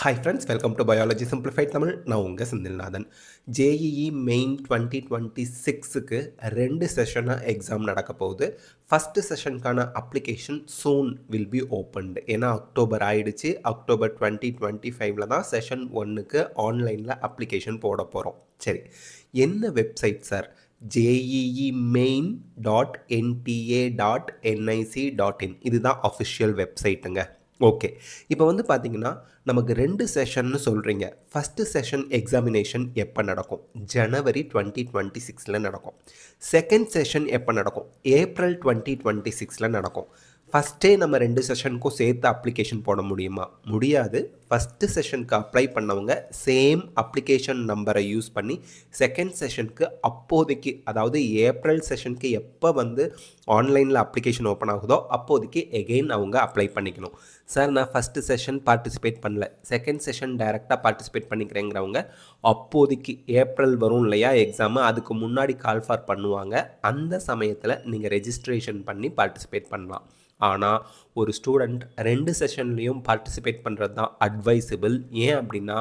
Hi friends, welcome to biology simplified Tamil. நான் உங்கள் Senthilnathan. JEE main 2026க்கு 2 செஷனாக எக்ஸாம் நடக்க போகுது. ஃபஸ்ட்டு செஷனுக்கான application soon will be opened. ஏன்னா அக்டோபர் ஆயிடுச்சு. அக்டோபர் 2025 தான் செஷன் 1க்கு ஆன்லைனில் அப்ளிகேஷன் போட போகிறோம். சரி, என்ன வெப்சைட் சார்? jee main.nta.nic.in இதுதான் அஃபிஷியல் வெப்சைட்டுங்க. ஓகே, இப்போ வந்து பார்த்தீங்கன்னா நமக்கு 2 செஷன்னு சொல்கிறீங்க. ஃபஸ்ட்டு செஷன் எக்ஸாமினேஷன் எப்போ நடக்கும்? ஜனவரி 2026 நடக்கும். செகண்ட் செஷன் எப்போ நடக்கும்? ஏப்ரல் 2026 நடக்கும். ஃபஸ்ட்டே நம்ம 2 செஷனுக்கும் சேர்த்து அப்ளிகேஷன் போட முடியுமா? முடியாது. ஃபஸ்ட்டு செஷனுக்கு அப்ளை பண்ணவங்க சேம் அப்ளிகேஷன் நம்பரை யூஸ் பண்ணி செகண்ட் செஷனுக்கு அப்போதைக்கு, அதாவது ஏப்ரல் செஷனுக்கு எப்போ வந்து ஆன்லைனில் அப்ளிகேஷன் ஓப்பன் ஆகுதோ அப்போதைக்கு எகெயின் அவங்க அப்ளை பண்ணிக்கணும். சார், நான் ஃபஸ்ட்டு செஷன் பார்ட்டிசிபேட் பண்ணல, செகண்ட் செஷன் டைரெக்டாக பார்ட்டிசிபேட் பண்ணிக்கிறேங்கிறவங்க அப்போதைக்கு ஏப்ரல் வரும் இல்லையா எக்ஸாமு, அதுக்கு முன்னாடி கால் ஃபார் பண்ணுவாங்க. அந்த சமயத்தில் நீங்கள் ரெஜிஸ்ட்ரேஷன் பண்ணி பார்ட்டிசிபேட் பண்ணலாம். ஆனால் ஒரு ஸ்டூடெண்ட் 2 செஷன்லேயும் பார்ட்டிசிபேட் பண்ணுறது தான் அட்வைசபிள். ஏன் அப்படின்னா,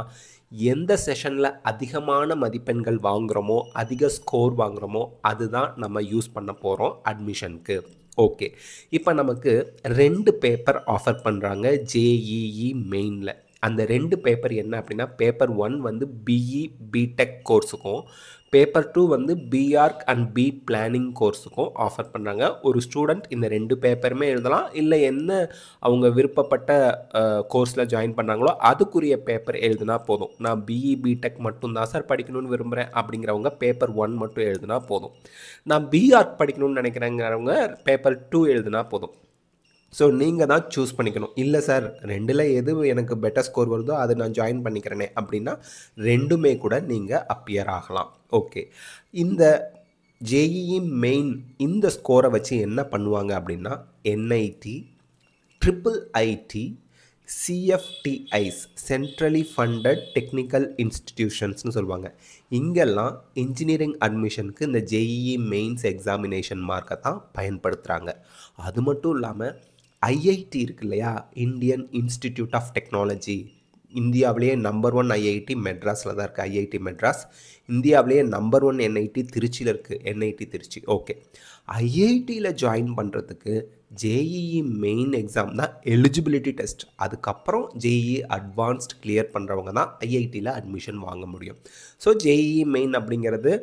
எந்த செஷனில் அதிகமான மதிப்பெண்கள் வாங்குகிறோமோ, அதிக ஸ்கோர் வாங்குகிறோமோ அதுதான் நம்ம யூஸ் பண்ண போகிறோம் அட்மிஷனுக்கு. ஓகே, இப்போ நமக்கு 2 பேப்பர் ஆஃபர் பண்ணுறாங்க ஜேஇஇ மெயினில். அந்த 2 பேப்பர் என்ன அப்படின்னா, பேப்பர் 1 வந்து பிஇ பிடெக் கோர்ஸுக்கும், பேப்பர் 2 வந்து பிஆர்க் அண்ட் பி பிளானிங் கோர்ஸுக்கும் ஆஃபர் பண்ணுறாங்க. ஒரு ஸ்டூடெண்ட் இந்த 2 பேப்பருமே எழுதலாம், இல்லை என்ன அவங்க விருப்பப்பட்ட கோர்ஸில் ஜாயின் பண்ணுறாங்களோ அதுக்குரிய பேப்பர் எழுதுனா போதும். நான் பிஇ பிடெக் மட்டும்தான் சார் படிக்கணும்னு விரும்புகிறேன் அப்படிங்கிறவங்க பேப்பர் 1 மட்டும் எழுதுனா போதும். நான் பிஆர்க் படிக்கணும்னு நினைக்கிறேங்கிறவங்க பேப்பர் 2 எழுதுனா போதும். ஸோ நீங்கள் தான் சூஸ் பண்ணிக்கணும். இல்லை சார், 2ல் எது எனக்கு பெட்டர் ஸ்கோர் வருதோ அதை நான் ஜாயின் பண்ணிக்கிறேனே அப்படின்னா 2மே கூட நீங்கள் அப்பியர் ஆகலாம். ஓகே, இந்த ஜேஇஇ மெயின் இந்த ஸ்கோரை வச்சு என்ன பண்ணுவாங்க அப்படின்னா, NIT, triple IT, CFTIs centrally funded technical இன்ஸ்டிடியூஷன்ஸ்னு சொல்லுவாங்க. இங்கெல்லாம் இன்ஜினியரிங் அட்மிஷனுக்கு இந்த ஜேஇஇ மெயின்ஸ் எக்ஸாமினேஷன் மார்க்கை தான் பயன்படுத்துகிறாங்க. அது மட்டும் இல்லாமல் ஐஐடி இருக்கு இல்லையா, இந்தியன் இன்ஸ்டிடியூட் ஆஃப் டெக்னாலஜி, இந்தியாவிலேயே நம்பர் 1 ஐஐடி மெட்ராஸில் தான் இருக்குது. ஐஐடி மெட்ராஸ். இந்தியாவிலேயே நம்பர் 1 என்ஐடி திருச்சியில் இருக்குது, என்ஐடி திருச்சி. ஓகே, ஐஐடியில் ஜாயின் பண்ணுறதுக்கு ஜேஇஇ மெயின் எக்ஸாம் தான் எலிஜிபிலிட்டி டெஸ்ட். அதுக்கப்புறம் ஜேஇஇ அட்வான்ஸ்ட் கிளியர் பண்ணுறவங்க தான் ஐஐடியில் அட்மிஷன் வாங்க முடியும். ஸோ ஜேஇஇ மெயின் அப்படிங்கிறது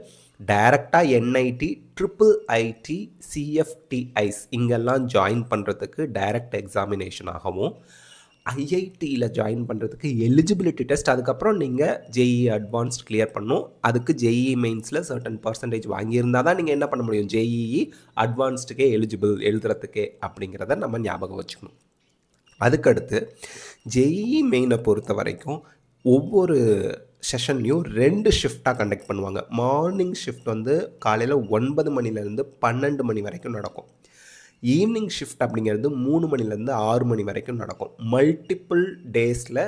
டைரெக்டாக என்ஐடி, ட்ரிபிள் ஐடி, சிஎஃப்டிஐஸ் இங்கெல்லாம் ஜாயின் பண்ணுறதுக்கு டைரக்ட் எக்ஸாமினேஷனாகவும், ஐஐடியில் ஜாயின் பண்ணுறதுக்கு எலிஜிபிலிட்டி டெஸ்ட், அதுக்கப்புறம் நீங்கள் ஜேஇஇ அட்வான்ஸ்ட் கிளியர் பண்ணணும். அதுக்கு ஜேஇஇ மெயின்ஸில் சர்டன் பர்சன்டேஜ் வாங்கியிருந்தால் தான் நீங்கள் என்ன பண்ண முடியும், ஜேஇஇ அட்வான்ஸ்டுக்கே எலிஜிபிள் எழுதுறதுக்கே அப்படிங்கிறத நம்ம ஞாபகம் வச்சுக்கணும். அதுக்கடுத்து ஜேஇஇ மெயினை பொறுத்த வரைக்கும் ஒவ்வொரு செஷன்லையும் 2 ஷிஃப்டாக கண்டக்ட் பண்ணுவாங்க. மார்னிங் ஷிஃப்ட் வந்து காலையில் 9 மணிலேருந்து 12 மணி வரைக்கும் நடக்கும். ஈவினிங் ஷிஃப்ட் அப்படிங்கிறது 3 மணிலேருந்து 6 மணி வரைக்கும் நடக்கும். மல்டிப்புள் டேஸில்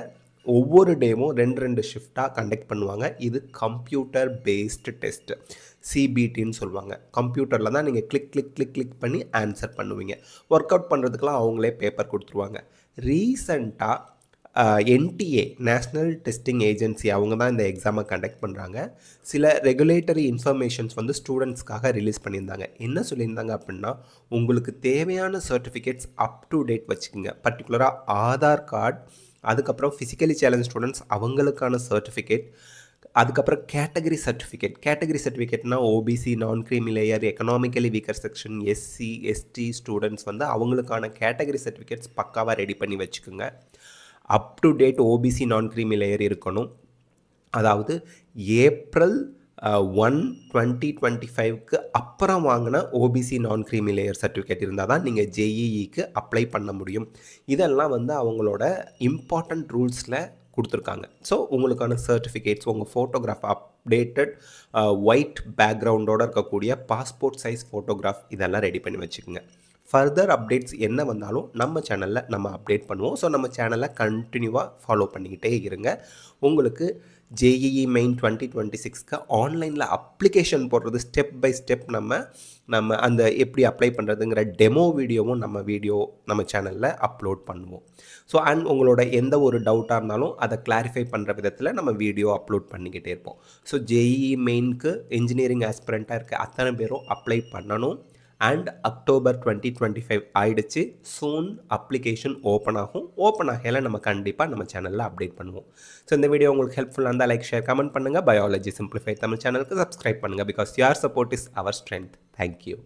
ஒவ்வொரு டேவும் 2 ஷிஃப்டாக கண்டக்ட் பண்ணுவாங்க. இது கம்ப்யூட்டர் பேஸ்டு டெஸ்ட்டு, சிபிடின்னு சொல்லுவாங்க. கம்ப்யூட்டரில் தான் நீங்கள் கிளிக் பண்ணி ஆன்சர் பண்ணுவீங்க. ஒர்க் அவுட் பண்ணுறதுக்கெலாம் அவங்களே பேப்பர் கொடுத்துருவாங்க. ரீசண்டாக என்டிஏ நேஷ்னல் டெஸ்டிங் ஏஜென்சி அவங்க தான் இந்த எக்ஸாமை கண்டக்ட் பண்ணுறாங்க. சில ரெகுலேட்டரி இன்ஃபர்மேஷன்ஸ் வந்து ஸ்டூடெண்ட்ஸ்க்காக ரிலீஸ் பண்ணியிருந்தாங்க. என்ன சொல்லியிருந்தாங்க அப்படின்னா, உங்களுக்கு தேவையான சர்டிஃபிகேட்ஸ் அப் டு டேட் வச்சுக்கோங்க. பர்டிகுலராக ஆதார் கார்டு, அதுக்கப்புறம் ஃபிசிக்கலி சேலஞ்ச் ஸ்டூடெண்ட்ஸ் அவங்களுக்கான சர்டிஃபிகேட், அதுக்கப்புறம் கேட்டகரி சர்டிஃபிகேட்னா OBC, non creamy layer, economically weaker section, SC ST students வந்து அவங்களுக்கான கேட்டகரி சர்டிஃபிகேட்ஸ் பக்காவாக ரெடி பண்ணி வச்சுக்கோங்க. Up to date OBC non creamy layer இருக்கணும். அதாவது ஏப்ரல் 1, 2025க்கு அப்புறம் வாங்கின OBC non creamy layer certificate இருந்தால் தான் நீங்கள் ஜேஇஇக்கு அப்ளை பண்ண முடியும். இதெல்லாம் வந்து அவங்களோட இம்பார்ட்டண்ட் ரூல்ஸில் கொடுத்துருக்காங்க. ஸோ உங்களுக்கான சர்டிஃபிகேட்ஸ், உங்கள் ஃபோட்டோகிராஃப் அப்டேட்டட் ஒயிட் பேக்ரவுண்டோடு இருக்கக்கூடிய பாஸ்போர்ட் சைஸ் ஃபோட்டோகிராஃப் இதெல்லாம் ரெடி பண்ணி வச்சுக்கோங்க. ஃபர்தர் அப்டேட்ஸ் என்ன வந்தாலும் நம்ம சேனலில் நம்ம அப்டேட் பண்ணுவோம். ஸோ நம்ம சேனலை கண்டினியூவாக ஃபாலோ பண்ணிக்கிட்டே இருங்க. உங்களுக்கு JEE மெயின் 2026க்கு ஆன்லைனில் அப்ளிகேஷன் போடுறது ஸ்டெப் பை ஸ்டெப் நம்ம அந்த எப்படி அப்ளை பண்ணுறதுங்கிற டெமோ வீடியோவும் நம்ம சேனலில் அப்லோட் பண்ணுவோம். ஸோ அண்ட் உங்களோட எந்த ஒரு டவுட்டாக இருந்தாலும் அதை கிளாரிஃபை பண்ணுற விதத்தில் நம்ம வீடியோ அப்லோட் பண்ணிக்கிட்டே இருப்போம். ஸோ JEE மெயினுக்கு இன்ஜினியரிங் ஆஸ்பிரண்ட்டாக இருக்க அத்தனை பேரும் அப்ளை பண்ணணும். அண்ட் அக்டோபர் 2025 ஆயிடுச்சு. சூன் அப்ளிகேஷன் ஓப்பன் ஆகும். ஓப்பன் ஆகையில் நம்ம கண்டிப்பாக நம்ம சேனலில் அப்டேட் பண்ணுவோம். ஸோ இந்த வீடியோ உங்களுக்கு ஹெல்ப்ஃபுல்லாக இருந்தால் லைக், ஷேர், கமெண்ட் பண்ணுங்கள். பயாலஜி சிம்பிளிஃபை தமிழ் சேனலுக்கு சப்ஸ்கிரைப் பண்ணுங்கள். Because your support is our strength. Thank you.